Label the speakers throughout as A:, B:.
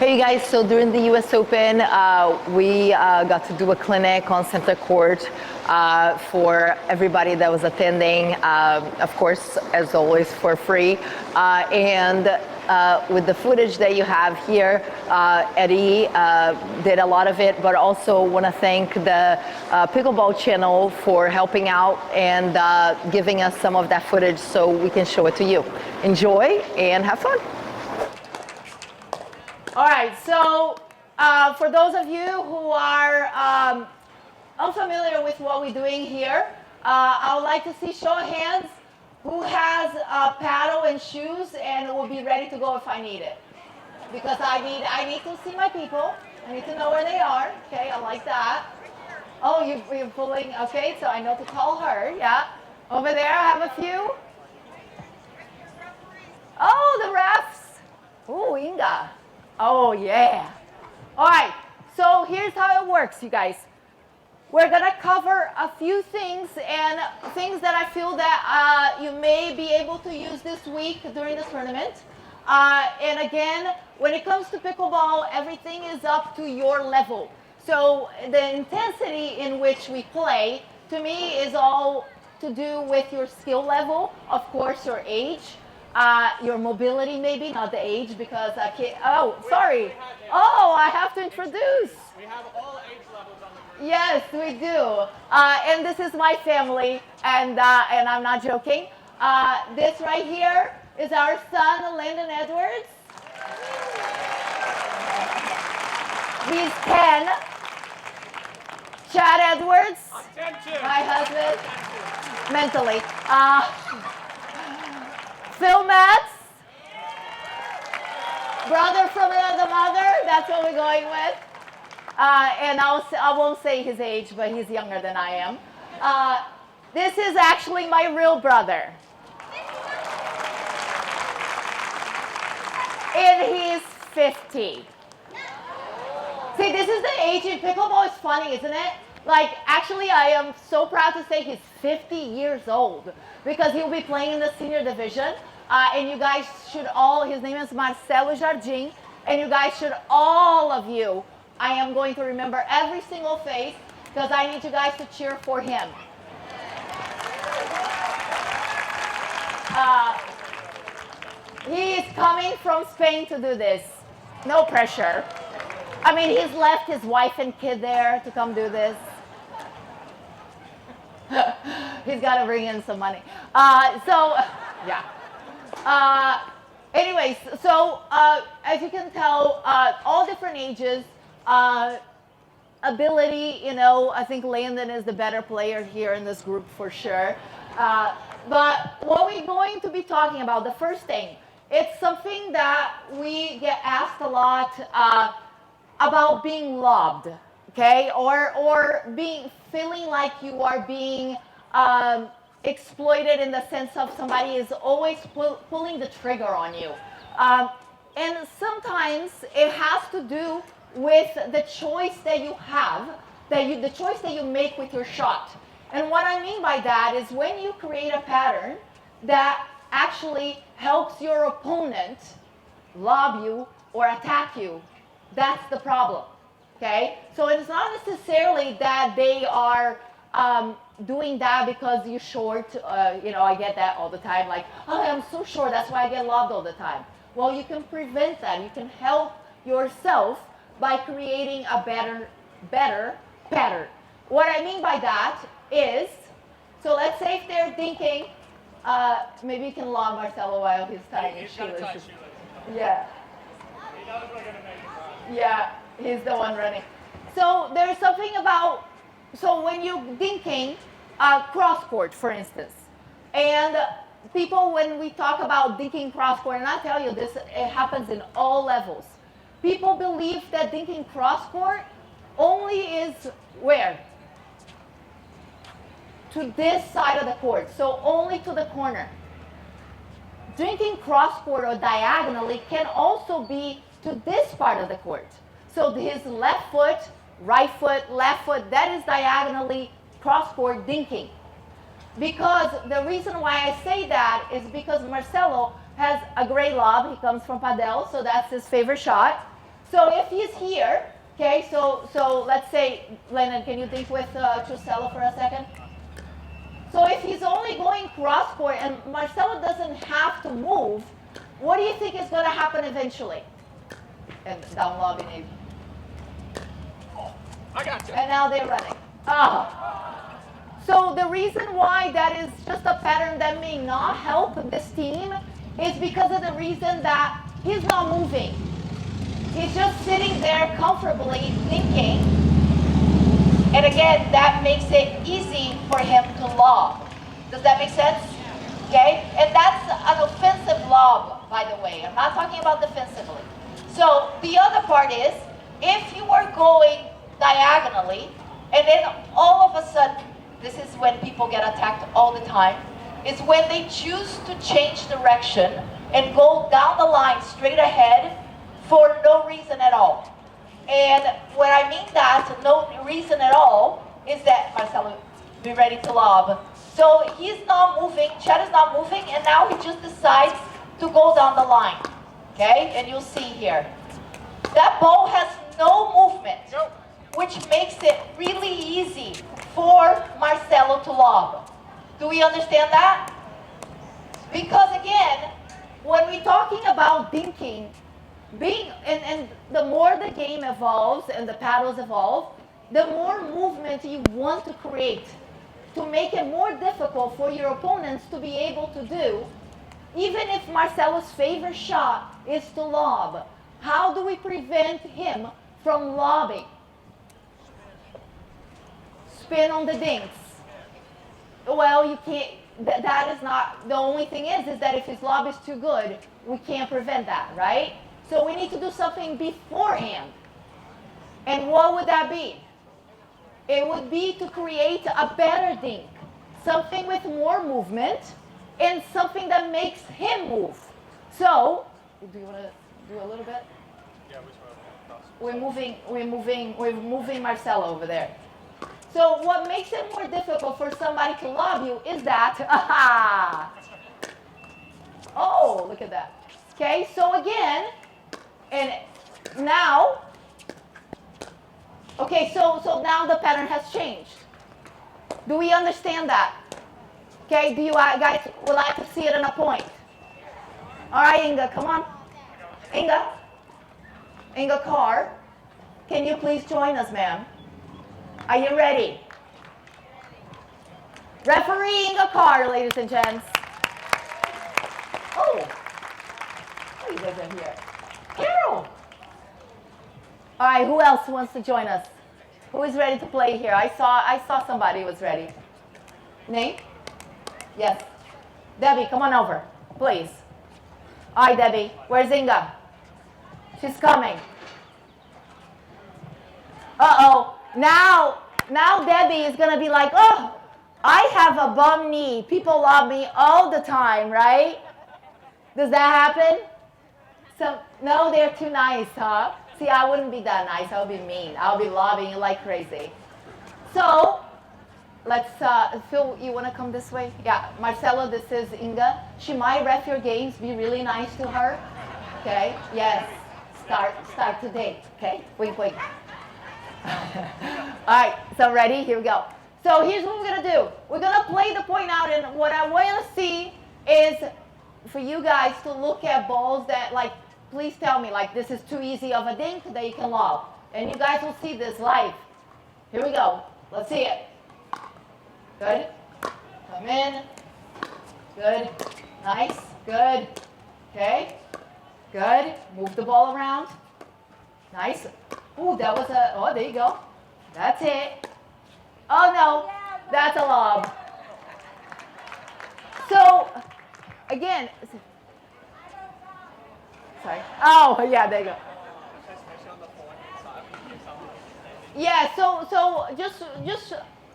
A: Hey you guys, so during the US Open, we got to do a clinic on center court for everybody that was attending, of course, as always, for free. With the footage that you have here, Eddie did a lot of it, but also want to thank the Pickleball Channel for helping out and giving us some of that footage so we can show it to you. Enjoy and have fun. All right, so for those of you who are unfamiliar with what we're doing here, I would like to see show of hands who has a paddle and shoes and will be ready to go if I need it. Because I need to see my people. I need to know where they are. Okay, I like that. Oh, you're pulling. Okay, so I know to call her. Yeah, over there I have a few. Oh, the refs. Oh, Inga. Oh, yeah. All right, so here's how it works, you guys. We're going to cover a few things and things that I feel that you may be able to use this week during the tournament. And again, when it comes to pickleball, everything is up to your level. So the intensity in which we play, to me, is all to do with your skill level, of course, your age. Your mobility, maybe, not the age, because I can't. Oh, sorry. Oh, I have to introduce.
B: We have all age levels on the group.
A: Yes, we do. And this is my family, and I'm not joking. This right here is our son, Landon Edwards. He's 10. Chad Edwards,
B: Attention.
A: my husband, mentally. Phil Metz, brother from another mother, that's what we're going with. And I won't say his age, but he's younger than I am. This is actually my real brother. And he's 50. See, this is the age in pickleball. It's funny, isn't it? Like, actually, I am so proud to say he's 50 years old because he'll be playing in the senior division. And you guys should all, his name is Marcello Jardim, and you guys should, all of you, I am going to remember every single face because I need you guys to cheer for him. He is coming from Spain to do this. No pressure. I mean, he's left his wife and kid there to come do this. He's got to bring in some money. Yeah. Anyways, so as you can tell, all different ages, ability, you know, I think Landon is the better player here in this group for sure. But what we're going to be talking about, the first thing, it's something that we get asked a lot about being lobbed, okay? Or feeling like you are being exploited in the sense of somebody is always pulling the trigger on you. And sometimes it has to do with the choice that you have, the choice that you make with your shot. And what I mean by that is when you create a pattern that actually helps your opponent lob you or attack you, that's the problem, okay? So it's not necessarily that they are doing that because you're short. You know, I get that all the time, like, oh, I'm so short, that's why I get lobbed all the time. Well, you can prevent that. You can help yourself by creating a better pattern. What I mean by that is, so let's say if they're thinking, maybe you can lob Marcello while he's tying his shoelaces. Yeah.
B: He knows we're going to make it right.
A: Yeah, he's the one running. So there's something about, so when you're dinking cross court, for instance, and people, when we talk about dinking cross court, and I tell you this, it happens in all levels. People believe that dinking cross court only is where? To this side of the court, so only to the corner. Dinking cross court or diagonally can also be to this part of the court. So his left foot, right foot, left foot, that is diagonally cross-court dinking. Because the reason why I say that is because Marcello has a great lob. He comes from Padel, so that's his favorite shot. So if he's here, okay, so let's say, Landon, can you think with Marcello for a second? So if he's only going cross court and Marcello doesn't have to move, what do you think is going to happen eventually? And down lobby, maybe.
B: I got you.
A: And now they're running. So the reason why that is just a pattern that may not help this team is because of the reason that he's not moving. He's just sitting there comfortably thinking. And again, that makes it easy for him to lob. Does that make sense? Okay? And that's an offensive lob, by the way. I'm not talking about defensively. So the other part is, if you are going diagonally, and then all of a sudden, this is when people get attacked all the time, is when they choose to change direction and go down the line straight ahead for no reason at all. And when I mean that, no reason at all, is that, Marcello, be ready to lob. So he's not moving, Chad is not moving, and now he just decides to go down the line. Okay, and you'll see here. That ball has no movement, which makes it really easy for Marcello to lob. Do we understand that? Because again, when we're talking about dinking, and the more the game evolves and the paddles evolve, the more movement you want to create to make it more difficult for your opponents to be able to do, even if Marcello's favorite shot is to lob. How do we prevent him from lobbing? Spin on the dinks. Well, you can't, that is not, the only thing is that if his lob is too good, we can't prevent that, right? So we need to do something beforehand. And what would that be? It would be to create a better dink. Something with more movement and something that makes him move. So, do you want to do a little bit?
B: Yeah, which one?
A: We're moving Marcello over there. So what makes it more difficult for somebody to lob you is that, oh, look at that. Okay, so again, and now, okay, so now the pattern has changed. Do we understand that? Okay, do you guys would like to see it in a point? All right, Inga, come on. Inga Carr, can you please join us, ma'am? Are you ready? Referee Inga Carr, ladies and gents. Oh, who is in here? Carol. All right, who else wants to join us? Who is ready to play here? I saw somebody who was ready. Nate? Yes. Debbie, come on over, please. All right, Debbie, where's Inga? She's coming. Uh-oh. Now Debbie is going to be like, oh, I have a bum knee. People love me all the time, right? Does that happen? No, they're too nice, huh? See, I wouldn't be that nice. I would be mean. I'll be lobbing you like crazy. So, let's, Phil, you want to come this way? Yeah, Marcello, this is Inga. She might ref your games. Be really nice to her. Okay? Yes. Start today. Okay? Wink, wink. All right, so ready? Here we go. So here's what we're going to do. We're going to play the point out, and what I want to see is for you guys to look at balls that, like, please tell me, like, this is too easy of a dink that you can lob. And you guys will see this live. Here we go. Let's see it. Good. Come in. Good. Nice. Good. Okay. Good. Move the ball around. Nice. Ooh, that was a, oh, there you go. That's it. Oh, no. That's a lob. So, again. Sorry. Oh, yeah, there you go. Yeah, so just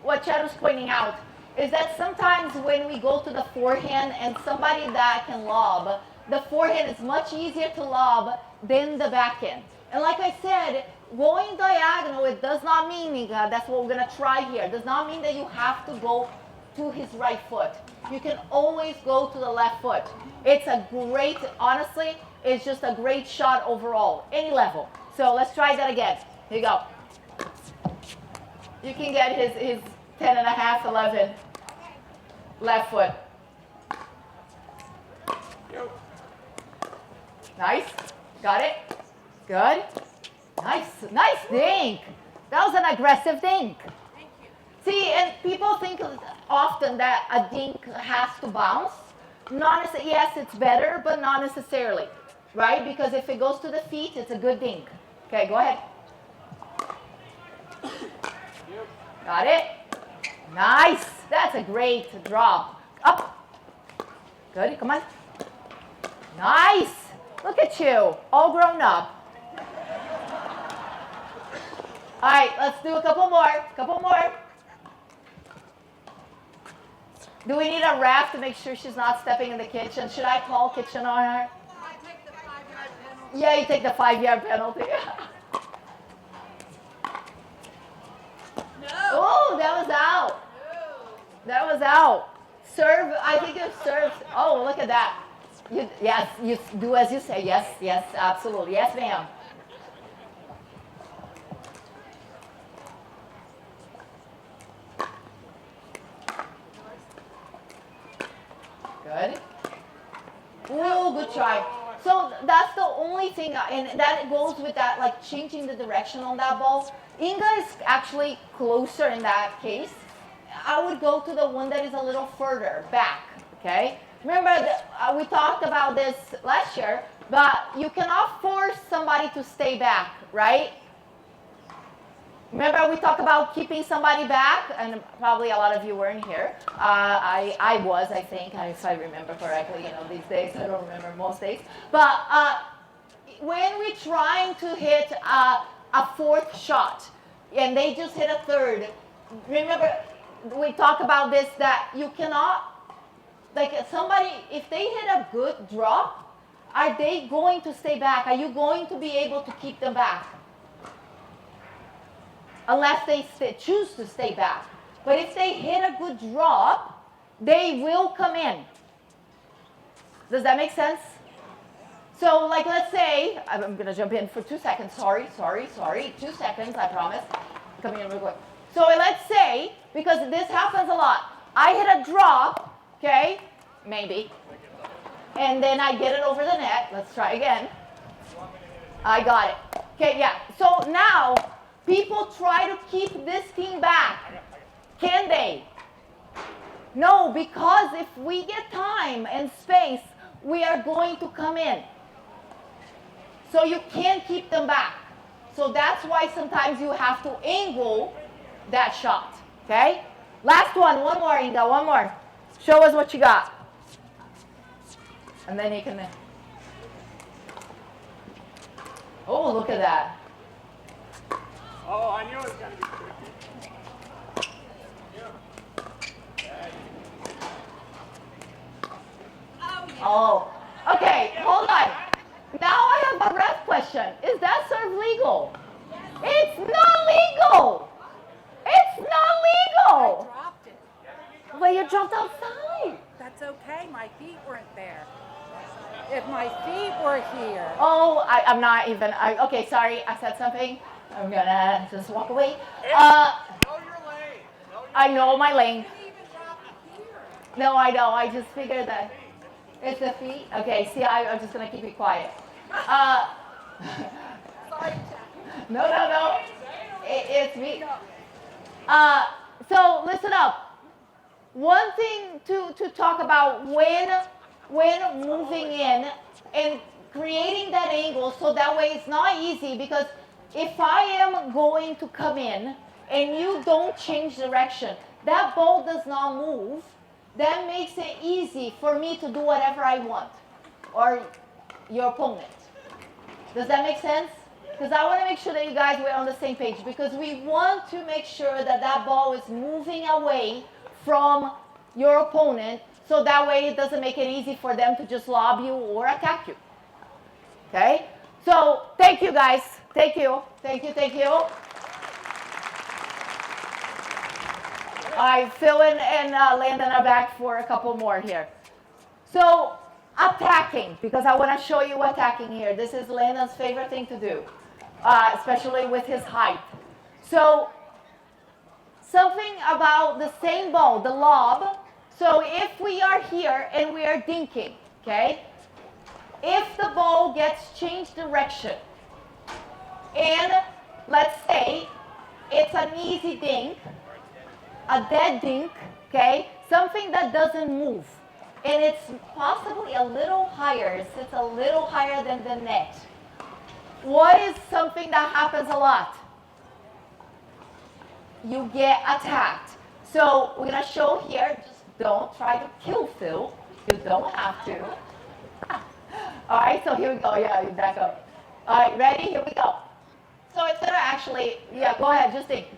A: what Chad was pointing out is that sometimes when we go to the forehand and somebody that can lob, the forehand is much easier to lob than the backhand. And like I said, going diagonal, it does not mean, that's what we're going to try here, it does not mean that you have to go to his right foot. You can always go to the left foot. It's a great, honestly, it's just a great shot overall, any level. So let's try that again. Here you go. You can get his 10 and a half, 11 left foot. Nice. Got it. Good. Nice. Nice dink. That was an aggressive dink.
C: Thank you.
A: See, and people think often that a dink has to bounce. Not necessarily. Yes, it's better, but not necessarily, right? Because if it goes to the feet, it's a good dink. Okay, go ahead. Got it. Nice. That's a great drop. Up. Good. Come on. Nice. Look at you, all grown up. All right, let's do a couple more. Do we need a ref to make sure she's not stepping in the kitchen? Should I call kitchen on her?
C: I take the 5-yard penalty.
A: Yeah, you take the 5-yard penalty.
C: No.
A: Oh, that was out.
C: No.
A: That was out. Serve, I think it serves. Oh, look at that. Yes, you do as you say. Yes, yes, absolutely. Yes, ma'am. Good. Ooh, good try. So that's the only thing, and that goes with that, like changing the direction on that ball. Inga is actually closer in that case. I would go to the one that is a little further back, okay? Remember, we talked about this last year, but you cannot force somebody to stay back, right? Remember we talked about keeping somebody back, and probably a lot of you weren't here. I was, I think, if I remember correctly, these days, I don't remember most days. But when we're trying to hit a fourth shot, and they just hit a third, remember, we talked about this, that you cannot, like somebody, if they hit a good drop, are they going to stay back? Are you going to be able to keep them back? Unless they choose to stay back. But if they hit a good drop, they will come in. Does that make sense? So like let's say, I'm going to jump in for 2 seconds. Sorry. 2 seconds, I promise. Come in real quick. So let's say, because this happens a lot, I hit a drop, okay, maybe, and then I get it over the net. Let's try again. I got it. Okay, yeah. So now, people try to keep this team back. Can they? No, because if we get time and space, we are going to come in. So you can't keep them back. So that's why sometimes you have to angle that shot, okay? Last one more, Inga, one more. Show us what you got. And then you can... Oh, look at that.
B: Oh, I knew it was going to be tricky.
A: Oh, okay, hold on. Now I have a ref question. Is that serve legal? It's not legal. It's not legal.
C: I dropped it.
A: But you jumped outside.
C: That's okay. My feet weren't there. If my feet were here.
A: Oh, I'm not even. Okay, sorry. I said something. I'm gonna just walk away.
B: Know your lane.
A: I know my lane.
C: I didn't even drop it here.
A: No, I know. I just figured that it's the feet. Okay, see, I'm just gonna keep it quiet.
C: Sorry, Jack.
A: No. It's me. So listen up. One thing to talk about when moving in and creating that angle, so that way it's not easy, because if I am going to come in and you don't change direction, that ball does not move, that makes it easy for me to do whatever I want, or your opponent. Does that make sense? Because I want to make sure that you guys were on the same page, because we want to make sure that that ball is moving away from your opponent, so that way it doesn't make it easy for them to just lob you or attack you. Okay? So, thank you guys. Thank you. All right, Phil and Landon are back for a couple more here. So, attacking, because I want to show you attacking here. This is Landon's favorite thing to do. especially with his height. So something about the same ball, the lob. So if we are here and we are dinking, okay? If the ball gets changed direction, and let's say it's an easy dink, a dead dink, okay? Something that doesn't move. And it's possibly a little higher. It sits a little higher than the net. What is something that happens a lot? You get attacked. So we're going to show here. Just don't try to kill Phil. You don't have to. All right, so here we go. Yeah, you back up. All right, ready? Here we go. So instead of actually, yeah, go ahead. Just think.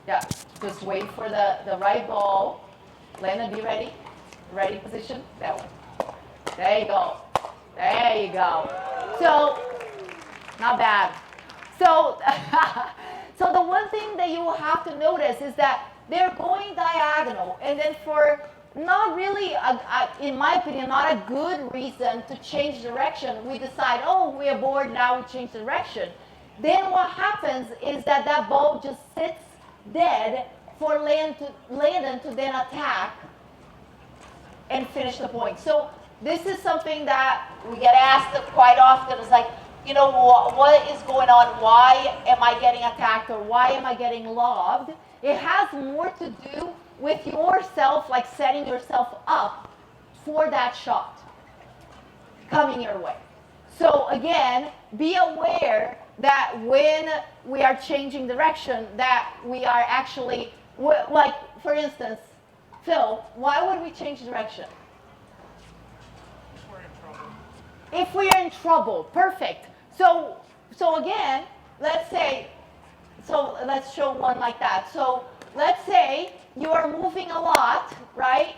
A: Yeah, just wait for the right ball. Landon, be ready. Ready position. That one. There you go. There you go. So, not bad. So, so the one thing that you will have to notice is that they're going diagonal, and then for not really, in my opinion, not a good reason to change direction, we decide, oh, we are bored, now we change direction. Then what happens is that ball just sits dead for Landon to then attack and finish the point. So this is something that we get asked quite often. It's like, you know, what is going on? Why am I getting attacked, or why am I getting lobbed? It has more to do with yourself, like setting yourself up for that shot coming your way. So again, be aware that when we are changing direction, that we are actually, like for instance, Phil, why would we change direction? If we are in trouble, perfect. So again, let's say, so let's show one like that. So let's say you are moving a lot, right?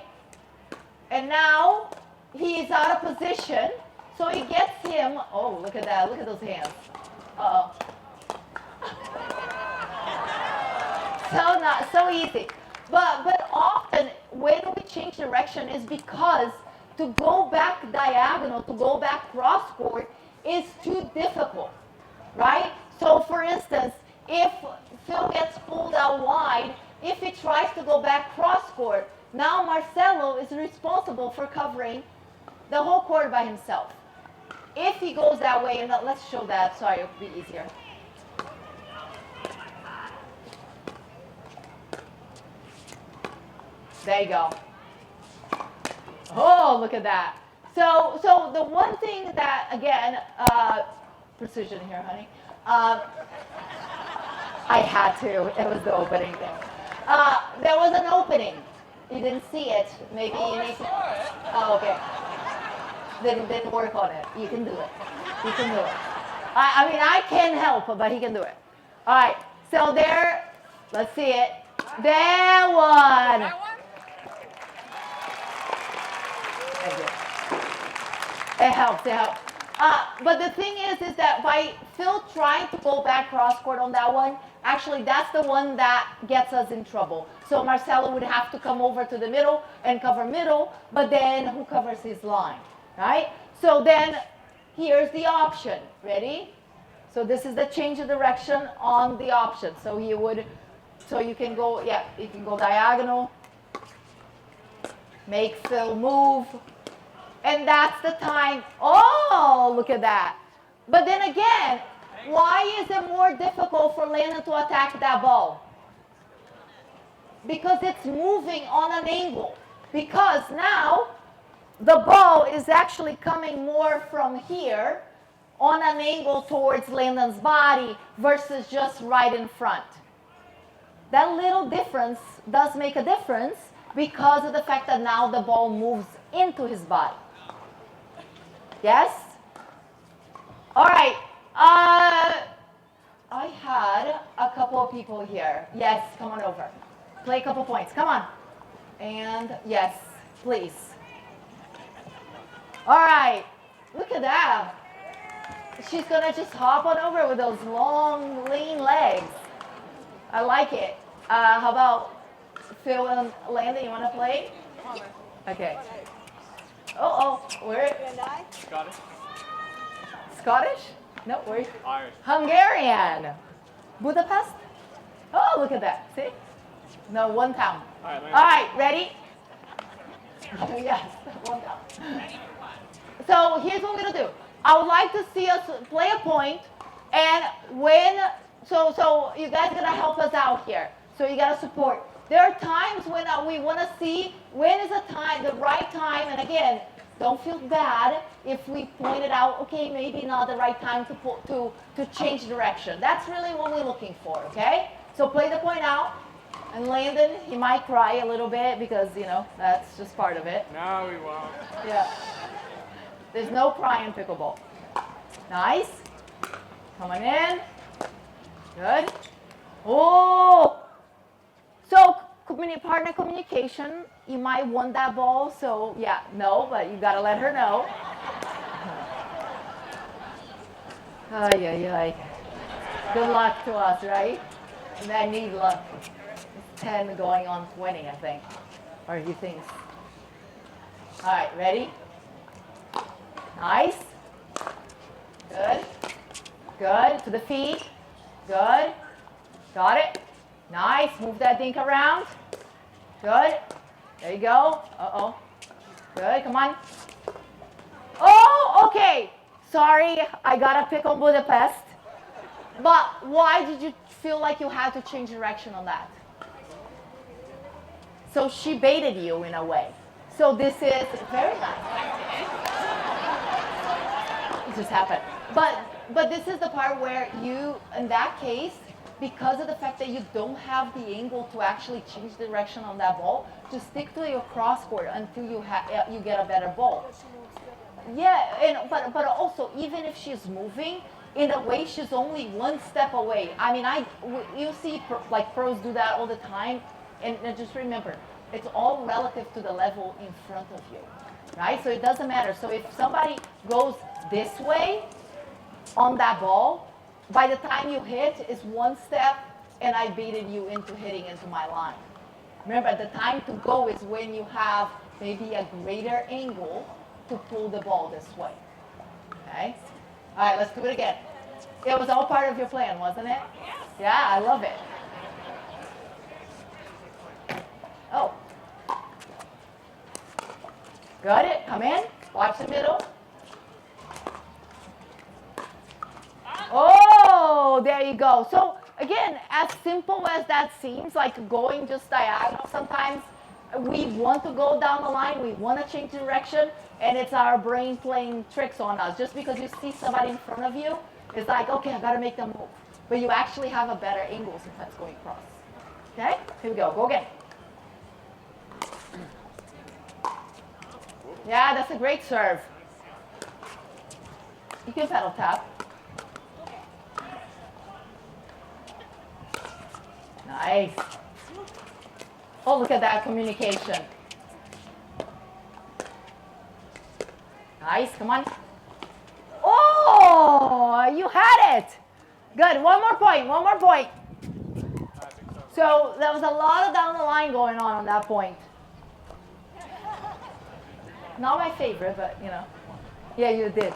A: And now he is out of position. So it gets him, oh, look at that, look at those hands. Uh-oh. So easy. But often when we change direction is because to go back diagonal, to go back cross court is too difficult, right? So for instance, if Phil gets pulled out wide, if he tries to go back cross court, now Marcello is responsible for covering the whole court by himself. If he goes that way, and let's show that, sorry, it'll be easier. There you go. Oh, look at that. So the one thing that, again, precision here, honey. I had to. It was the opening thing. There was an opening. You didn't see it. Maybe you need to. Oh, okay. Then work on it. You can do it. You can do it. I mean, I can help, but he can do it. All right. So there. Let's see it. There one. Thank you. It helps. It helps. But the thing is that by Phil trying to go back cross court on that one, actually that's the one that gets us in trouble. So Marcello would have to come over to the middle and cover middle, but then who covers his line, right? So then here's the option. Ready? So this is the change of direction on the option. So he would, so you can go, yeah, you can go diagonal, make Phil move. And that's the time. Oh, look at that. But then again, why is it more difficult for Landon to attack that ball? Because it's moving on an angle. Because now the ball is actually coming more from here on an angle towards Landon's body versus just right in front. That little difference does make a difference because of the fact that now the ball moves into his body. Yes? All right. I had a couple of people here. Yes, come on over. Play a couple points. Come on. And yes, please. All right. Look at that. She's going to just hop on over with those long, lean legs. I like it. How about Phil and Landon? You want to play? Okay. Oh, where?
B: Scottish.
A: Scottish? No, where?
B: Irish.
A: Hungarian. Budapest? Oh, look at that. See? No, one town.
B: All right,
A: All right, ready? Yes, one town. So here's what we're gonna do. I would like to see us play a point, and so you guys are gonna help us out here. So you gotta support. There are times when we want to see when is the right time, and again, don't feel bad if we pointed out, okay, maybe not the right time to change direction. That's really what we're looking for, okay? So play the point out, and Landon, he might cry a little bit because, that's just part of it.
B: No, we won't.
A: Yeah. There's no cry in pickleball. Nice. Coming in. Good. Oh! So, partner communication, you might want that ball, so yeah, no, but you gotta let her know. Ay, ay, ay. Good luck to us, right? And I need luck. It's 10 going on 20, I think. Or he thinks. All right, ready? Nice. Good. Good. To the feet. Good. Got it. Nice. Move that dink around. Good. There you go. Uh-oh. Good. Come on. Oh, okay. Sorry, I got a pick on Budapest. But why did you feel like you had to change direction on that? So she baited you in a way. So this is very nice. It just happened. But this is the part where you, in that case, because of the fact that you don't have the angle to actually change direction on that ball, just stick to your cross court until you get a better ball. Yeah, but also, even if she's moving, in a way, she's only one step away. I mean, you see pros do that all the time, and just remember, it's all relative to the level in front of you, right? So it doesn't matter. So if somebody goes this way on that ball, by the time you hit, it's one step, and I baited you into hitting into my line. Remember, the time to go is when you have maybe a greater angle to pull the ball this way. Okay? All right, let's do it again. It was all part of your plan, wasn't it? Yeah, I love it. Oh. Got it. Come in. Watch the middle. Oh, there you go. So again, as simple as that seems, like going just diagonal, sometimes we want to go down the line, we want to change direction, and it's our brain playing tricks on us. Just because you see somebody in front of you, it's like, okay, I got to make them move. But you actually have a better angle sometimes going across. Okay? Here we go. Go again. Yeah, that's a great serve. You can pedal tap. Nice. Oh, look at that communication. Nice, come on. Oh, you had it. Good, one more point, one more point. So there was a lot of down the line going on that point. Not my favorite, but Yeah, you did.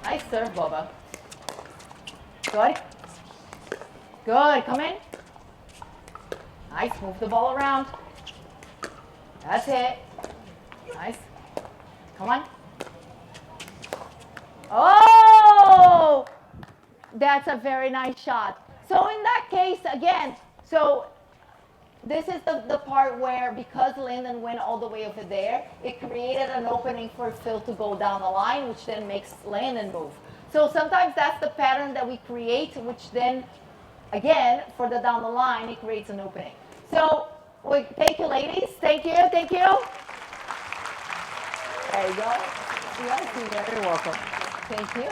A: Nice serve, Boba. Good. Good, come in. Nice, move the ball around. That's it. Nice. Come on. Oh! That's a very nice shot. So in that case, again, so this is the part where, because Landon went all the way over there, it created an opening for Phil to go down the line, which then makes Landon move. So sometimes that's the pattern that we create, which then, again, for the down the line, it creates an opening. So thank you, ladies. Thank you, thank you. There you go. Yes, you're very welcome. Thank you.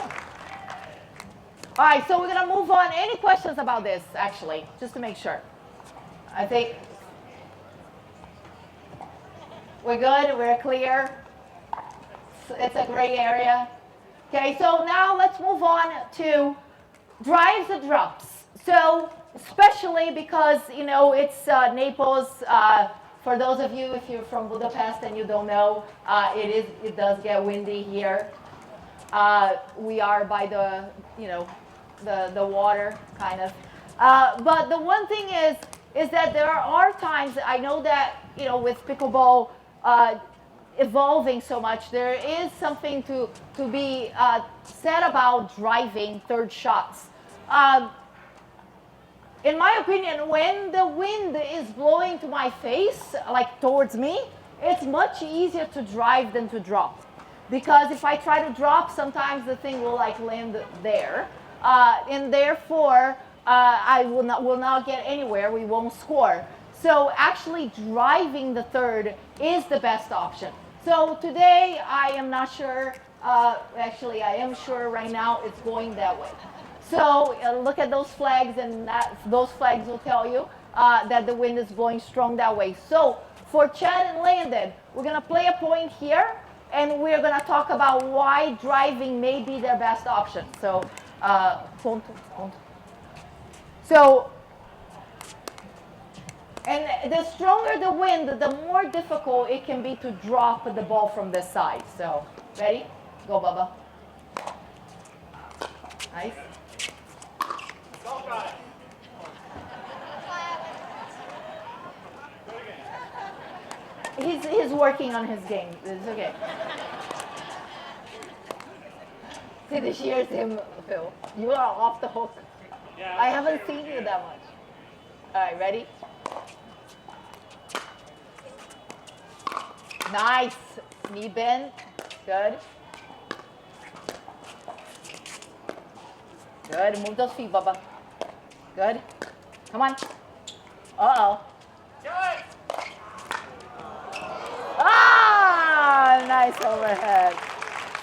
A: All right, so we're going to move on. Any questions about this, actually, just to make sure? I think we're good, we're clear. It's a gray area. Okay, so now let's move on to drives and drops. So especially because, it's Naples. For those of you, if you're from Budapest and you don't know, it does get windy here. We are by the, the water kind of. But the one thing is that there are times, I know that, with pickleball evolving so much, there is something to be said about driving third shots. In my opinion, when the wind is blowing to my face, like towards me, it's much easier to drive than to drop. Because if I try to drop, sometimes the thing will like land there. And therefore, I will not get anywhere, we won't score. So actually driving the third is the best option. So today, I am not sure, actually I am sure right now it's going that way. So look at those flags, and those flags will tell you that the wind is blowing strong that way. So for Chad and Landon, we're gonna play a point here, and we're gonna talk about why driving may be their best option. So, ponto. So, and the stronger the wind, the more difficult it can be to drop the ball from this side. So, ready? Go, Bubba. Nice. He's working on his game. It's okay. See, this year's him, Phil. You are off the hook.
B: Yeah,
A: I haven't seen you that much. All right, ready? Nice. Knee bend. Good. Good. Move those feet, Bubba. Good. Come on. Uh-oh. Ah, nice overhead.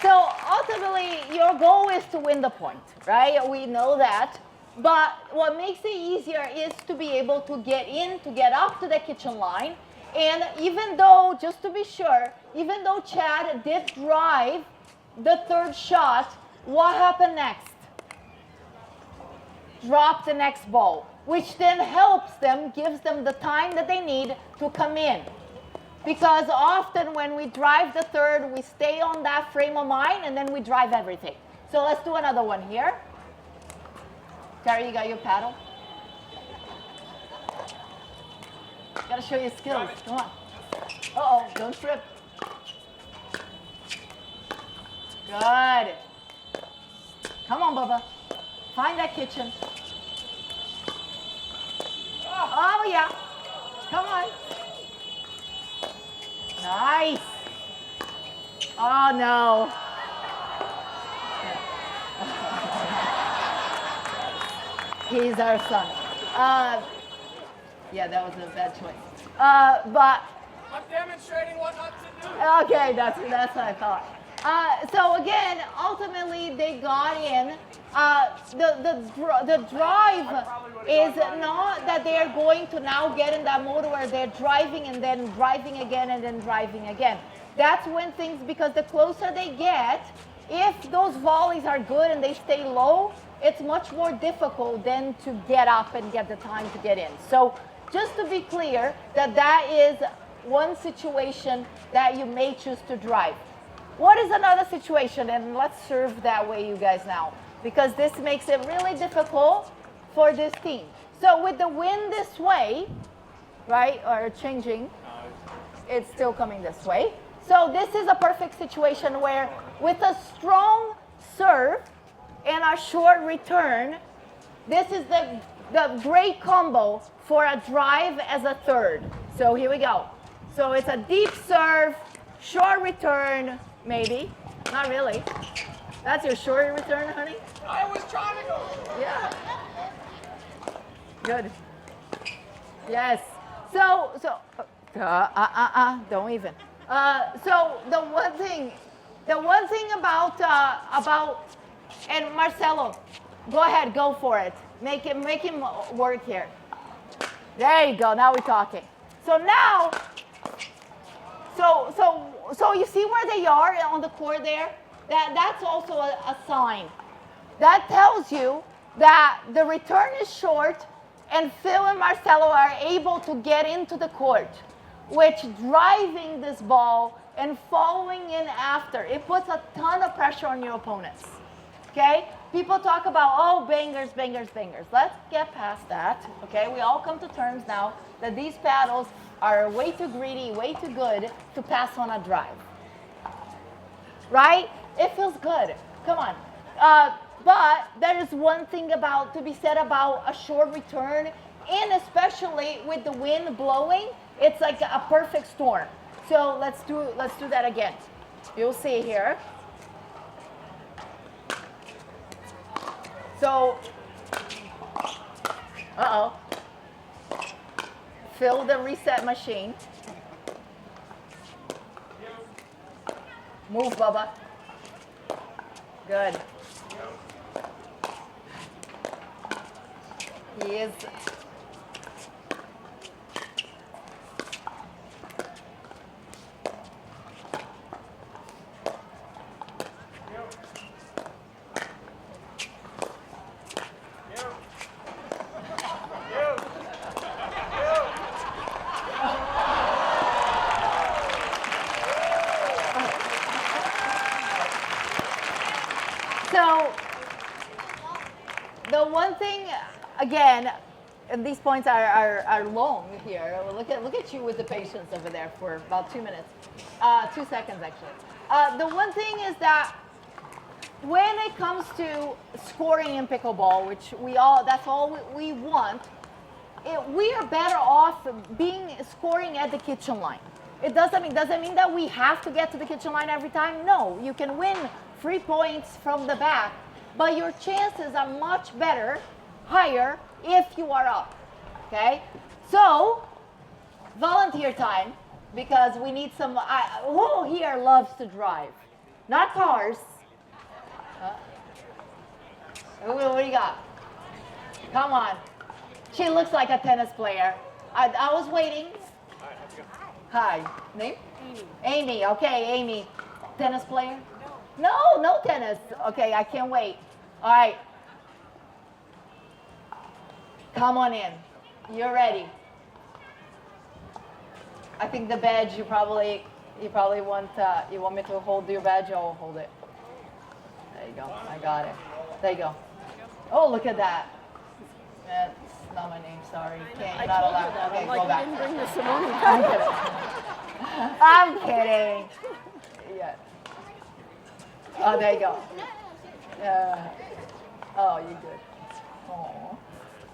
A: So ultimately, your goal is to win the point, right? We know that. But what makes it easier is to be able to get in, to get up to the kitchen line. And even though, just to be sure, even though Chad did drive the third shot, what happened next? Drop the next ball, which then helps them, gives them the time that they need to come in. Because often when we drive the third, we stay on that frame of mind and then we drive everything. So let's do another one here. Terry, you got your paddle? Gotta show your skills. Come on. Uh-oh, don't trip. Good. Come on, Bubba. Find that kitchen. Oh, yeah. Come on. Nice. Oh, no. He's our son. Yeah, that was a bad choice. But
B: I'm demonstrating what not to do.
A: okay, that's what I thought. So again, ultimately they got in. The drive is not that they're going to now get in that mode where they're driving and then driving again and then driving again. That's when things, because the closer they get, if those volleys are good and they stay low, it's much more difficult then to get up and get the time to get in. So just to be clear, that is one situation that you may choose to drive. What is another situation? And let's serve that way, you guys, now, because this makes it really difficult for this team. So with the wind this way, right, or changing, it's still coming this way. So this is a perfect situation where with a strong serve and a short return, this is the great combo for a drive as a third. So here we go. So it's a deep serve, short return, maybe. Not really. That's your short return, honey?
B: I was trying to go.
A: Yeah. Good. Yes. So, don't even. So the one thing about, and Marcello, go ahead, go for it. Make him work here. There you go. Now we're talking. So now, so you see where they are on the court there? That's also a sign. That tells you that the return is short and Phil and Marcello are able to get into the court. which driving this ball and following in after, it puts a ton of pressure on your opponents. Okay? People talk about, oh, bangers, bangers, bangers. Let's get past that. Okay? We all come to terms now that these paddles are way too greedy, way too good to pass on a drive. Right? It feels good. Come on. But there is one thing to be said about a short return, and especially with the wind blowing, it's like a perfect storm. So let's do that again. You'll see here. So, fill the reset machine. Move, Bubba. Good. He is. So, the one thing, again, and these points are long here. Look at you with the patience over there for about 2 minutes, 2 seconds actually. The one thing is that when it comes to scoring in pickleball, which that's all we want, we are better off scoring at the kitchen line. It doesn't mean that we have to get to the kitchen line every time. No, you can win 3 points from the back, but your chances are much higher if you are up. Okay, so volunteer time, because we need some. Who here loves to drive? Not cars. What do you got? Come on. She looks like a tennis player. I was waiting. Hi. Name? Amy. Okay, Amy. Tennis player? No tennis. Okay, I can't wait. All right. Come on in. You're ready. I think the badge you probably want you want me to hold your badge. I'll hold it. There you go. I got it. There you go. Oh, look at that. That's not my name. Sorry. Can't. Not allowed. Okay, go back.
C: You didn't bring the Simone.
A: I'm kidding. Yeah. Oh, there you go. Oh, you're good. Oh.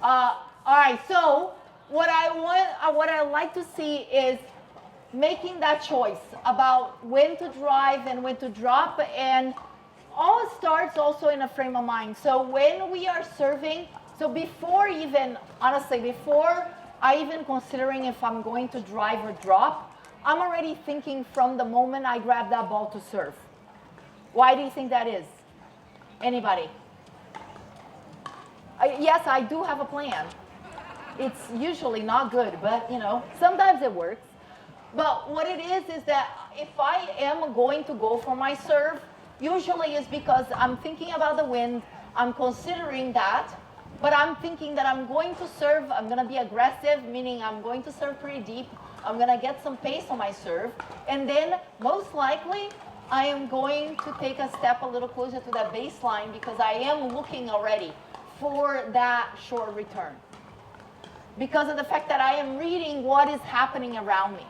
A: All right. So what I like to see is making that choice about when to drive and when to drop, and all starts also in a frame of mind. So when we are serving, so before I even considering if I'm going to drive or drop, I'm already thinking from the moment I grab that ball to serve. Why do you think that is? Anybody? Yes, I do have a plan. It's usually not good, but sometimes it works. But what it is that if I am going to go for my serve, usually it's because I'm thinking about the wind, I'm considering that, but I'm thinking that I'm going to serve, I'm going to be aggressive, meaning I'm going to serve pretty deep, I'm going to get some pace on my serve, and then most likely I am going to take a step a little closer to that baseline because I am looking already for that short return. Because of the fact that I am reading what is happening around me.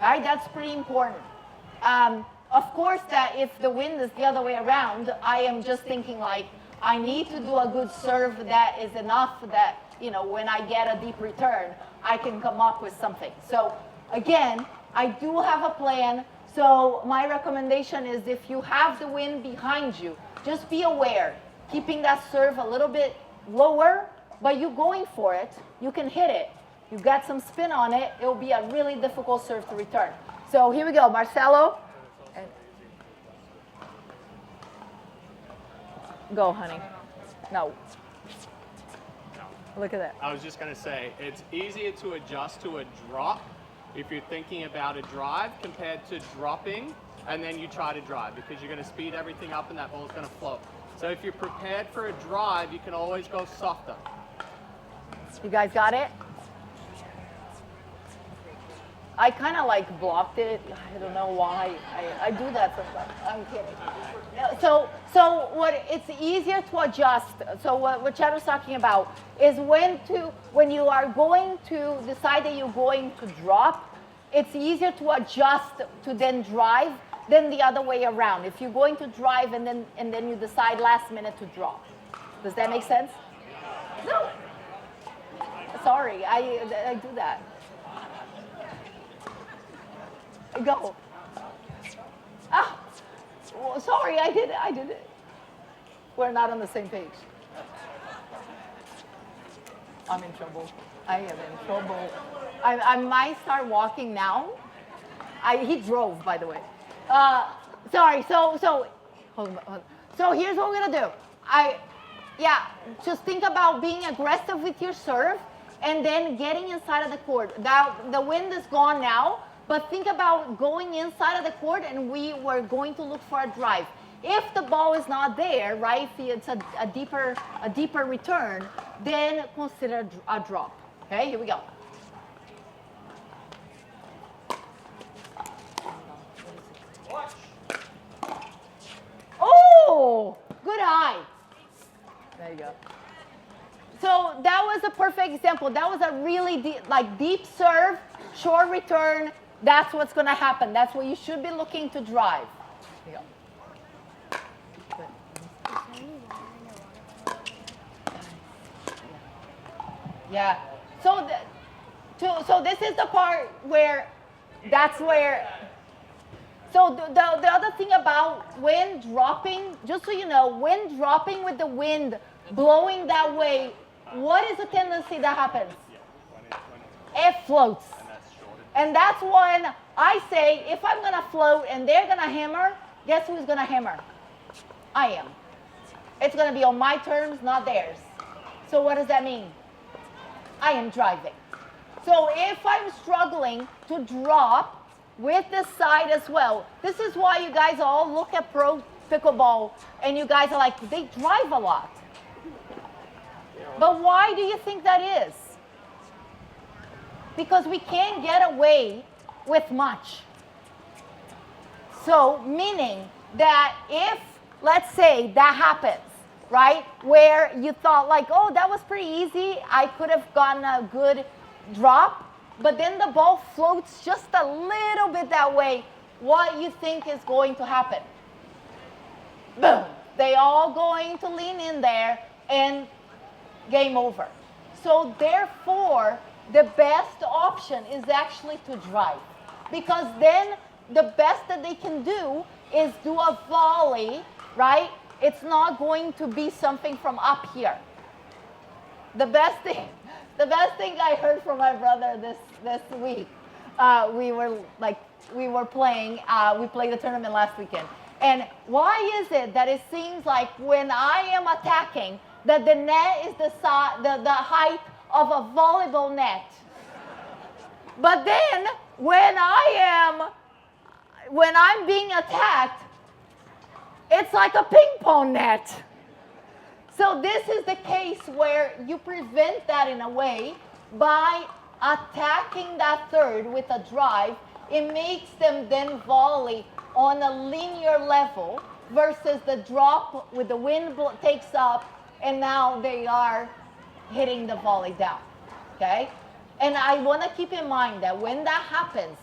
A: All right, that's pretty important. Of course, that if the wind is the other way around, I am just thinking like, I need to do a good serve that is enough that, when I get a deep return, I can come up with something. So again, I do have a plan. So my recommendation is if you have the wind behind you, just be aware, keeping that serve a little bit lower, but you going for it, you can hit it. You got some spin on it, it will be a really difficult serve to return. So here we go, Marcello. Go, honey. No. Look at that.
B: I was just going to say, it's easier to adjust to a drop if you're thinking about a drive compared to dropping and then you try to drive, because you're going to speed everything up and that ball's going to float. So if you're prepared for a drive, you can always go softer.
A: You guys got it? I kind of like blocked it. I don't know why. I do that sometimes. I'm kidding. No, so what? It's easier to adjust. So what Chad was talking about is when you are going to decide that you're going to drop, it's easier to adjust to then drive than the other way around. If you're going to drive and then you decide last minute to drop. Does that make sense? No. Sorry, I do that. Go. Ah, well, sorry, I did it. We're not on the same page. I'm in trouble. I am in trouble. I might start walking now. He drove, by the way. Sorry. So hold on. So here's what we're gonna do. Just think about being aggressive with your serve, and then getting inside of the court. The wind is gone now. But think about going inside of the court, and we were going to look for a drive. If the ball is not there, right, if it's a deeper return, then consider a drop. Okay, here we go. Oh, good eye. There you go. So that was a perfect example. That was a really deep serve, short return. That's what's going to happen. That's what you should be looking to drive. Yeah. So this is the part where So the other thing about wind dropping, just so you know, wind dropping with the wind blowing that way, what is the tendency that happens? It floats. And that's when I say, if I'm going to float and they're going to hammer, guess who's going to hammer? I am. It's going to be on my terms, not theirs. So what does that mean? I am driving. So if I'm struggling to drop with this side as well, this is why you guys all look at pro pickleball and you guys are like, they drive a lot. But why do you think that is? Because we can't get away with much. So, meaning that if, let's say, that happens, right, where you thought like, oh, that was pretty easy, I could have gotten a good drop, but then the ball floats just a little bit that way, what you think is going to happen? Boom. They all going to lean in there and game over. So, therefore, the best option is actually to drive, because then the best that they can do is do a volley, right? It's not going to be something from up here. The best thing I heard from my brother this week, we played the tournament last weekend, and why is it that it seems like when I am attacking that the net is the height of a volleyball net. But then when I'm being attacked, it's like a ping pong net. So this is the case where you prevent that in a way by attacking that third with a drive. It makes them then volley on a linear level versus the drop with the wind takes up and now they are hitting the volley down, okay? And I want to keep in mind that when that happens,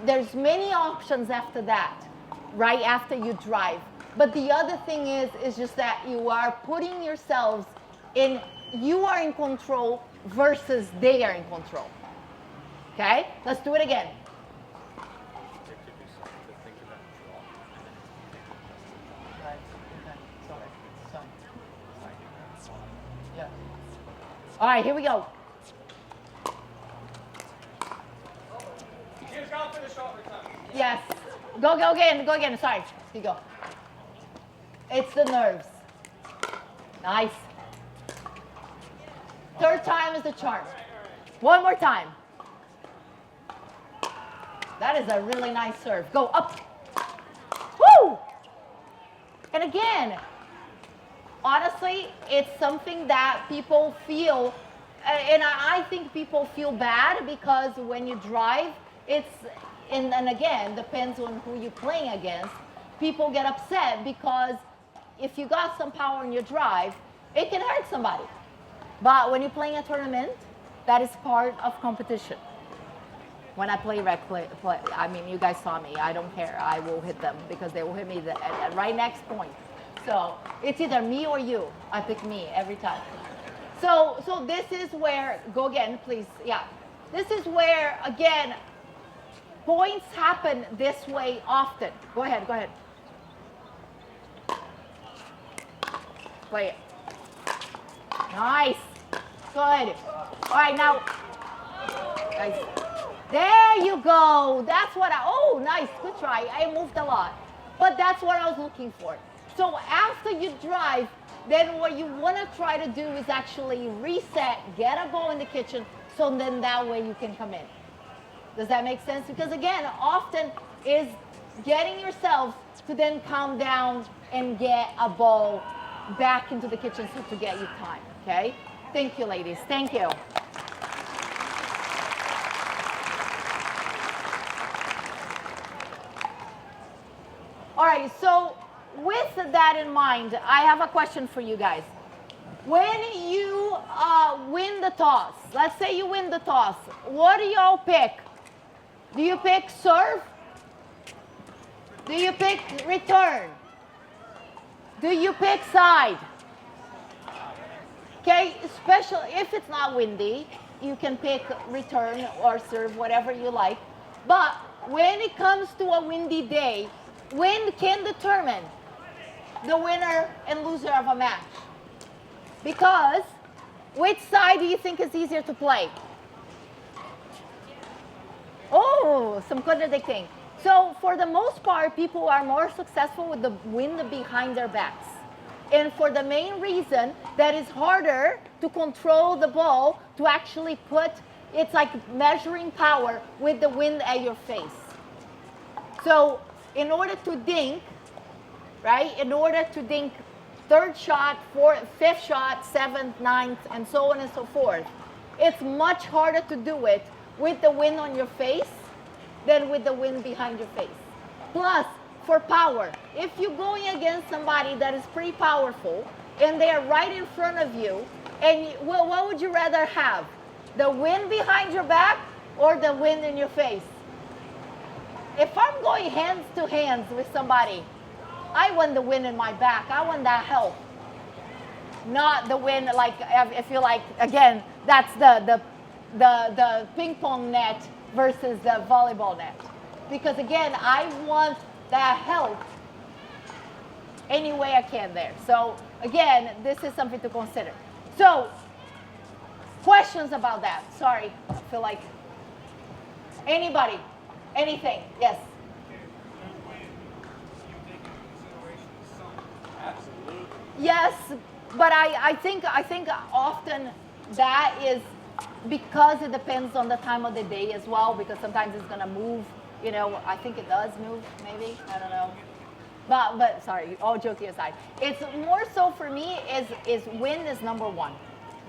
A: there's many options after that, right after you drive. But the other thing is just that you are putting yourselves in, you are in control versus they are in control, okay? Let's do it again. All right, here we go. Yes. Go again. Sorry. Here you go. It's the nerves. Nice. Third time is the charm. One more time. That is a really nice serve. Go up. Woo! And again, honestly, it's something that people feel, and I think people feel bad because when you drive, it's, and again, depends on who you're playing against. People get upset because if you got some power in your drive, it can hurt somebody. But when you're playing a tournament, that is part of competition. When I play rec play, I mean, you guys saw me. I don't care. I will hit them because they will hit me at right next point. So it's either me or you. I pick me every time. So this is where, go again, please. Yeah. This is where, again, points happen this way often. Go ahead, go ahead. Play it. Nice. Good. All right, now. Nice. There you go. That's what oh, nice. Good try. I moved a lot. But that's what I was looking for. So after you drive, then what you want to try to do is actually reset, get a ball in the kitchen, so then that way you can come in. Does that make sense? Because again, often is getting yourselves to then calm down and get a ball back into the kitchen so to get you time, okay? Thank you, ladies. Thank you. All right, so with that in mind, I have a question for you guys. When you win the toss, let's say you win the toss, what do y'all pick? Do you pick serve? Do you pick return? Do you pick side? Okay, especially if it's not windy, you can pick return or serve, whatever you like. But when it comes to a windy day, wind can determine the winner and loser of a match. Because which side do you think is easier to play? Oh, some contradicting. So for the most part, people are more successful with the wind behind their backs. And for the main reason that it's harder to control the ball, to actually put, it's like measuring power with the wind at your face. So in order to dink, right, in order to dink third shot, fourth, fifth shot, seventh, ninth, and so on and so forth, it's much harder to do it with the wind on your face than with the wind behind your face. Plus, for power, if you're going against somebody that is pretty powerful and they're right in front of you, and well, what would you rather have? The wind behind your back or the wind in your face? If I'm going hands to hands with somebody, I want the wind in my back. I want that help. Not the wind, like, if you like, again, that's the ping pong net versus the volleyball net. Because again, I want that help any way I can there. So again, this is something to consider. So, questions about that? Sorry, I feel like, anybody, anything, yes?
B: Absolutely.
A: Yes, but I think often that is because it depends on the time of the day as well, because sometimes it's gonna move, you know, I think it does move, maybe, I don't know. But sorry, all joking aside, it's more so for me is wind is number one.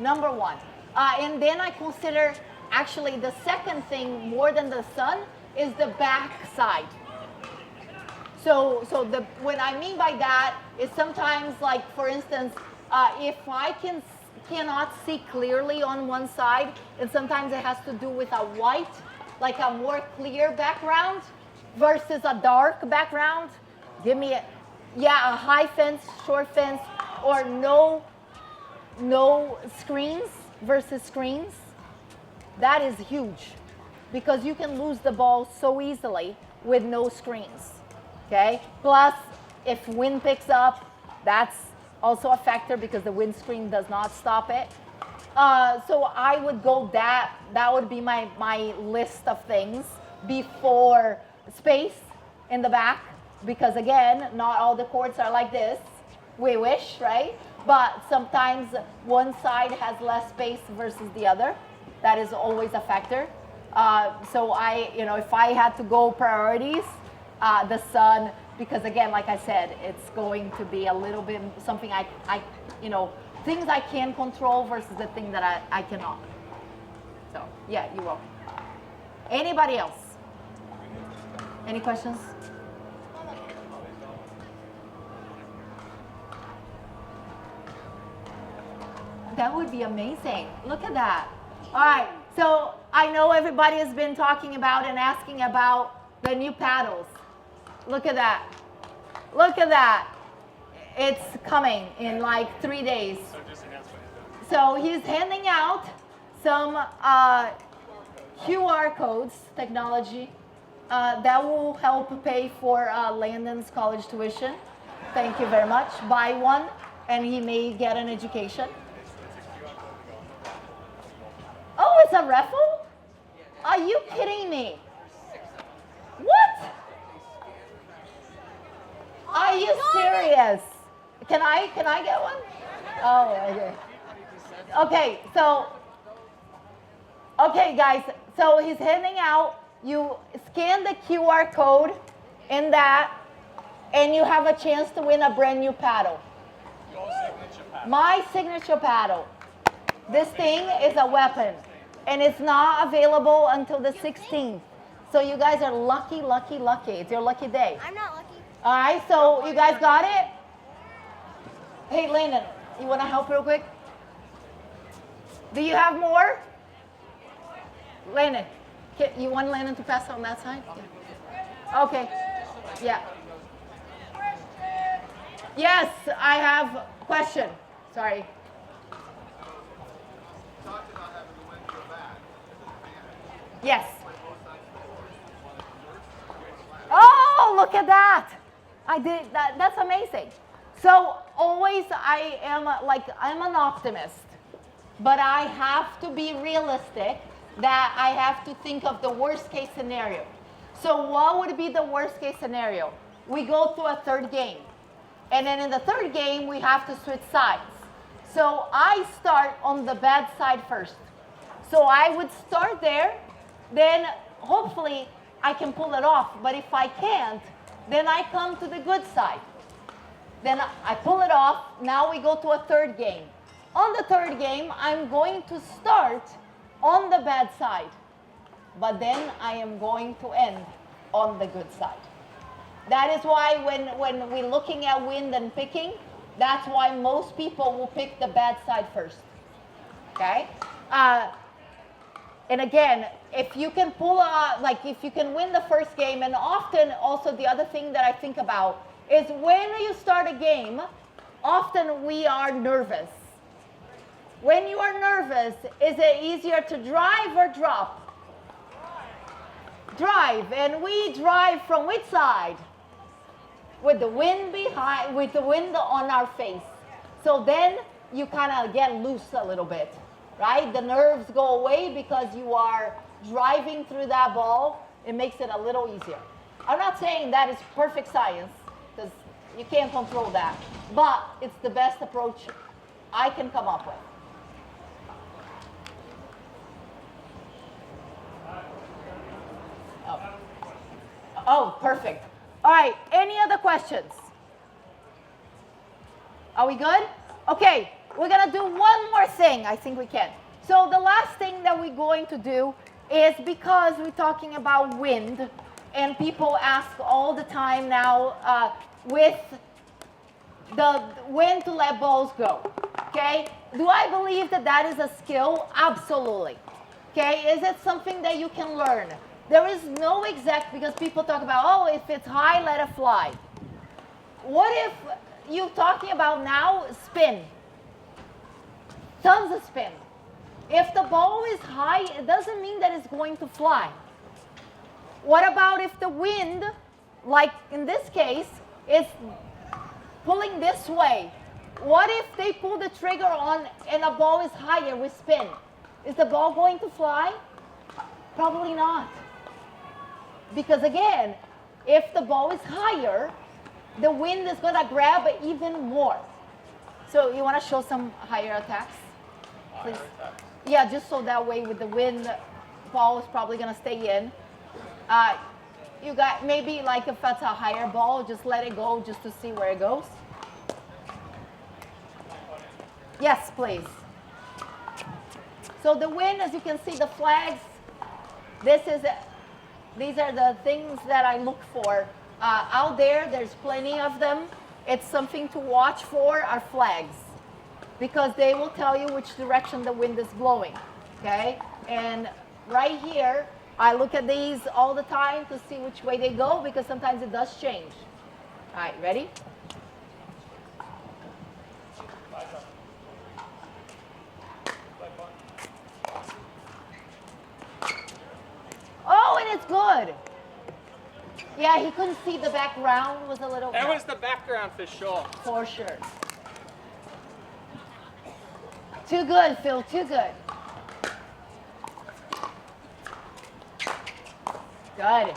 A: And then I consider actually the second thing more than the sun is the back side. So what I mean by that is sometimes, like for instance, if I cannot see clearly on one side, and sometimes it has to do with a white, like a more clear background versus a dark background. Give me a high fence, short fence, or no screens versus screens. That is huge because you can lose the ball so easily with no screens. Okay. Plus, if wind picks up, that's also a factor because the windscreen does not stop it. So I would go that would be my list of things before space in the back, because again, not all the courts are like this. We wish, right? But sometimes one side has less space versus the other. That is always a factor. So if I had to go priorities, the sun, because again, like I said, it's going to be a little bit something things I can control versus the thing that I cannot. So yeah, you're welcome. Anybody else? Any questions? That would be amazing. Look at that. All right, so I know everybody has been talking about and asking about the new paddles. Look at that. Look at that. It's coming in like 3 days. So he's handing out some QR codes technology that will help pay for Landon's college tuition. Thank you very much. Buy one and he may get an education. Oh, it's a raffle? Are you kidding me? What? Are you serious? Can I get one? Oh, okay. Okay, guys. So he's handing out. You scan the QR code in that, and you have a chance to win a brand new paddle.
B: Your signature paddle.
A: My signature paddle. This thing is a weapon, and it's not available until the 16th. So you guys are lucky, lucky, lucky. It's your lucky day.
D: I'm not lucky.
A: All right, so you guys got it? Hey, Landon, you want to help real quick? Do you have more? Landon, you want Landon to pass on that side? Yeah. Okay. Yeah. Yes, I have a question. Sorry. Yes. Oh, look at that. I did that. That's amazing. So always I'm an optimist, but I have to be realistic that I have to think of the worst case scenario. So what would be the worst case scenario? We go to a third game. And then in the third game, we have to switch sides. So I start on the bad side first. So I would start there, then hopefully I can pull it off. But if I can't, then I come to the good side. Then I pull it off. Now we go to a third game. On the third game, I'm going to start on the bad side. But then I am going to end on the good side. That is why when we're looking at wind and picking, that's why most people will pick the bad side first. Okay? And again, if you can if you can win the first game, and often also the other thing that I think about is when you start a game, often we are nervous. When you are nervous, is it easier to drive or drop? Drive. And we drive from which side? With the wind behind, with the wind on our face. So then you kind of get loose a little bit, right? The nerves go away because you are driving through that ball. It makes it a little easier. I'm not saying that is perfect science, because you can't control that. But it's the best approach I can come up with. Oh, perfect. All right, any other questions? Are we good? Okay, we're gonna do one more thing. I think we can. So the last thing that we're going to do is, because we're talking about wind, and people ask all the time now with the when to let balls go, okay? Do I believe that that is a skill? Absolutely. Okay, is it something that you can learn? There is no exact, because people talk about, oh, if it's high, let it fly. What if you're talking about now spin? Tons of spin. If the ball is high, it doesn't mean that it's going to fly. What about if the wind, like in this case, is pulling this way? What if they pull the trigger on and a ball is higher with spin? Is the ball going to fly? Probably not. Because again, if the ball is higher, the wind is going to grab even more. So you want to show some higher attacks? Please. Yeah, just so that way with the wind, ball is probably going to stay in. You got maybe like if that's a higher ball, just let it go just to see where it goes. Yes, please. So the wind, as you can see, the flags, this is These are the things that I look for. Out there, there's plenty of them. It's something to watch for are flags, because they will tell you which direction the wind is blowing, okay? And right here, I look at these all the time to see which way they go, because sometimes it does change. All right, ready? Oh, and it's good. Yeah, he couldn't see the background, was a little...
B: That was the background for sure.
A: For sure. Too good, Phil, too good. Good.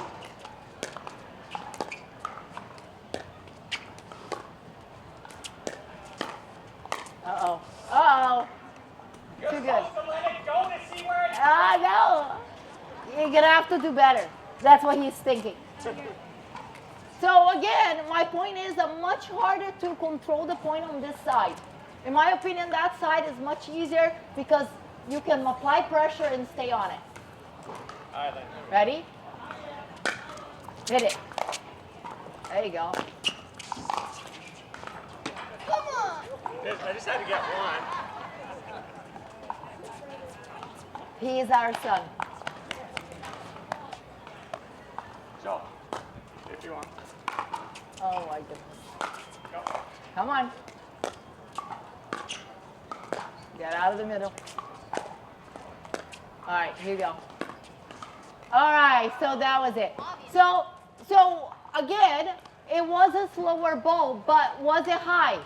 A: Uh-oh. Uh-oh.
B: You're
A: Too good.
B: supposed to let it go to see where it's
A: No. You're going to have to do better. That's what he's thinking. So again, my point is much harder to control the point on this side. In my opinion, that side is much easier because you can apply pressure and stay on it.
B: All right, then.
A: Ready? Hit it. There you go. Come on.
B: I just had to get one.
A: He is our son.
B: Sure. If you want.
A: Oh my goodness.
B: Go.
A: Come on. Get out of the middle. All right, here you go. All right, so that was it. So again, it was a slower ball, but was it high?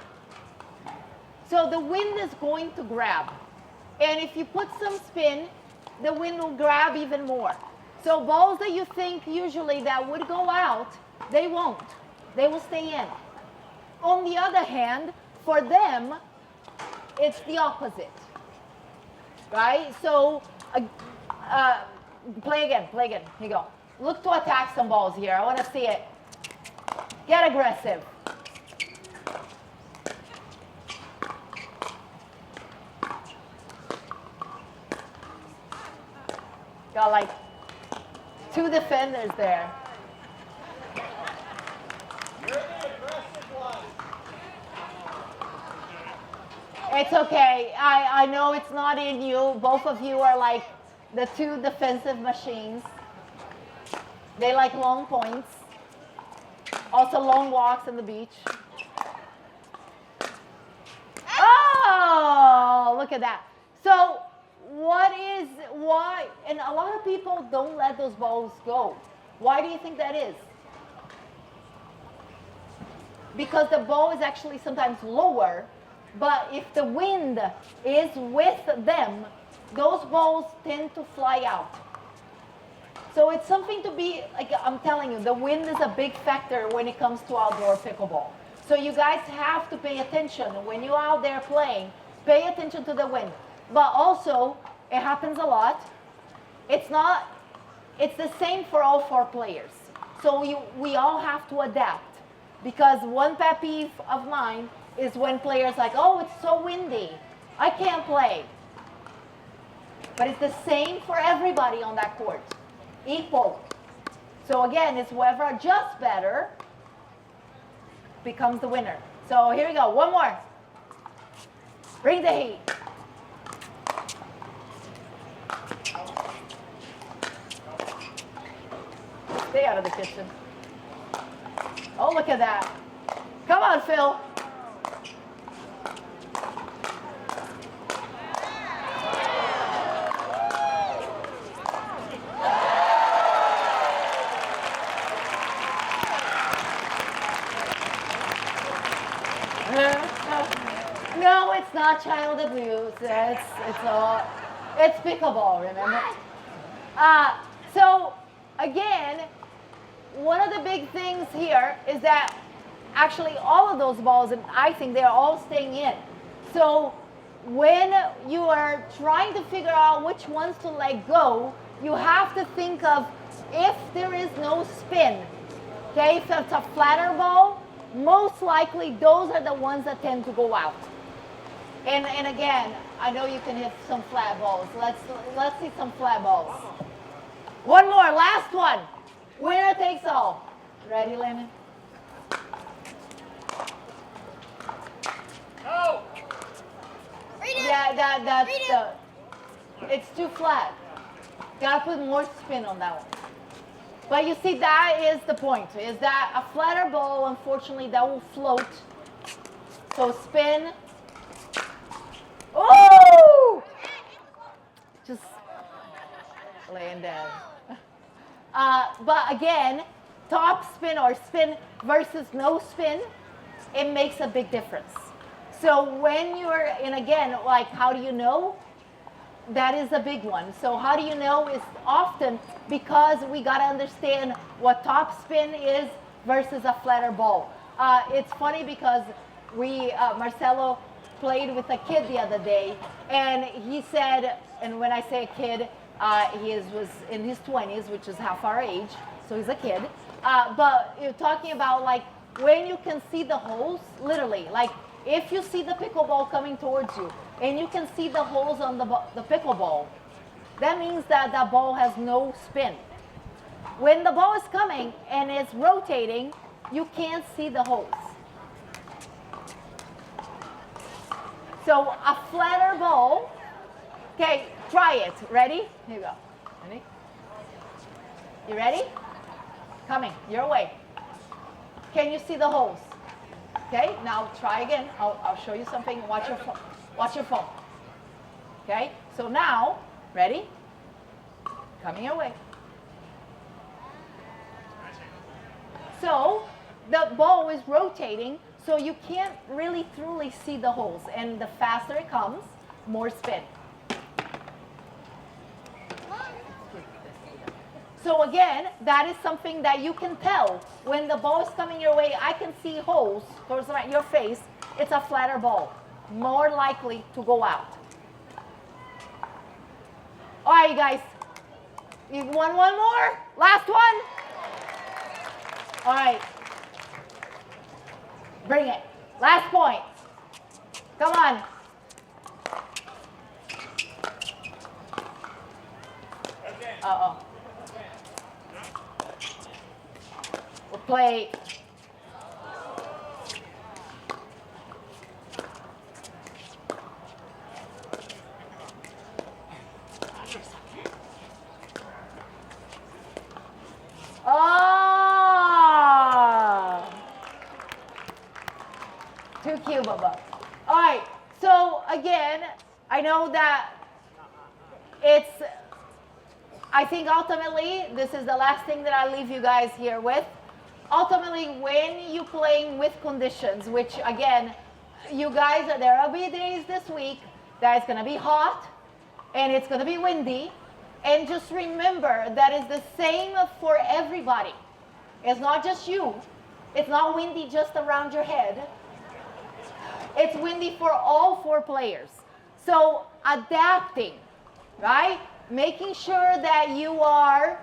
A: So the wind is going to grab. And if you put some spin, the wind will grab even more. So balls that you think usually that would go out, they won't. They will stay in. On the other hand, for them, it's the opposite, right? So play again. Here you go. Look to attack some balls here. I want to see it. Get aggressive. Got like 2 defenders there.
B: You're the aggressive one.
A: It's okay. I know it's not in you. Both of you are like the 2 defensive machines. They like long points. Also long walks on the beach. Oh, look at that. So why, and a lot of people don't let those balls go. Why do you think that is? Because the ball is actually sometimes lower, but if the wind is with them, those balls tend to fly out. So it's something to be, like I'm telling you, the wind is a big factor when it comes to outdoor pickleball. So you guys have to pay attention. When you're out there playing, pay attention to the wind. But also, it happens a lot. It's the same for all 4 players. So we all have to adapt. Because one pet peeve of mine is when players like, oh, it's so windy, I can't play. But it's the same for everybody on that court. Equal. So again, it's whoever adjusts better becomes the winner. So here we go, one more. Bring the heat. Stay out of the kitchen. Oh, look at that. Come on, Phil. No, it's not child abuse. It's pickleball, remember? So again, one of the big things here is that actually all of those balls, and I think they're all staying in. So when you are trying to figure out which ones to let go, you have to think of if there is no spin. Okay, if it's a flatter ball, most likely those are the ones that tend to go out. And again, I know you can hit some flat balls. Let's see some flat balls. One more, last one. Winner takes all. Ready, Landon?
B: No!
A: Yeah, it's too flat. Gotta put more spin on that one. But you see, that is the point, is that a flatter ball, unfortunately, that will float. So spin. Oh! Just laying down. But again, top spin or spin versus no spin, it makes a big difference. So when you're, and again, like how do you know? That is a big one. So how do you know is often because we got to understand what top spin is versus a flatter ball. It's funny because Marcello played with a kid the other day, and he said, and when I say a kid, he was in his 20s, which is half our age, so he's a kid. But you're talking about like when you can see the holes, literally, like if you see the pickleball coming towards you and you can see the holes on the pickleball, that means that that ball has no spin. When the ball is coming and it's rotating, you can't see the holes. So a flatter ball, okay, try it. Ready? Here you go. Ready? You ready? Coming your way. Can you see the holes? Okay, now try again. I'll show you something. Watch your phone. Watch your phone. Okay, so now, ready? Coming your way. So the ball is rotating, so you can't really truly see the holes. And the faster it comes, more spin. So again, that is something that you can tell. When the ball is coming your way, I can see holes towards your face. It's a flatter ball, more likely to go out. All right, you guys. You want one more? Last one? All right. Bring it. Last point. Come on. Uh-oh. We'll play. Oh! Too cute, Bubba. All right. So again, I know that I think ultimately, this is the last thing that I leave you guys here with. Ultimately, when you're playing with conditions, which again, you guys, there will be days this week that it's going to be hot and it's going to be windy. And just remember that is the same for everybody. It's not just you. It's not windy just around your head. It's windy for all 4 players. So adapting, right? Making sure that you are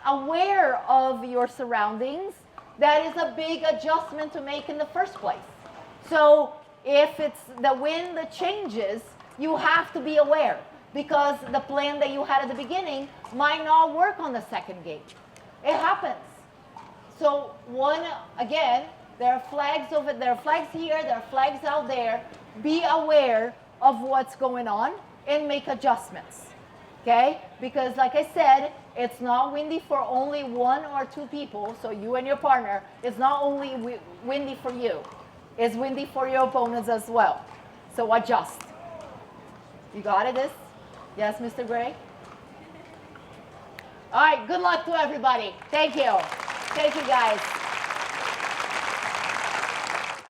A: aware of your surroundings, that is a big adjustment to make in the first place. So if it's the wind that changes, you have to be aware because the plan that you had at the beginning might not work on the second game. It happens. So again, there are flags over there, are flags here, there are flags out there. Be aware of what's going on and make adjustments. Okay? Because like I said, it's not windy for only 1 or 2 people, so you and your partner. It's not only windy for you. It's windy for your opponents as well. So adjust. You got it, this? Yes, Mr. Gray? All right, good luck to everybody. Thank you. Thank you, guys.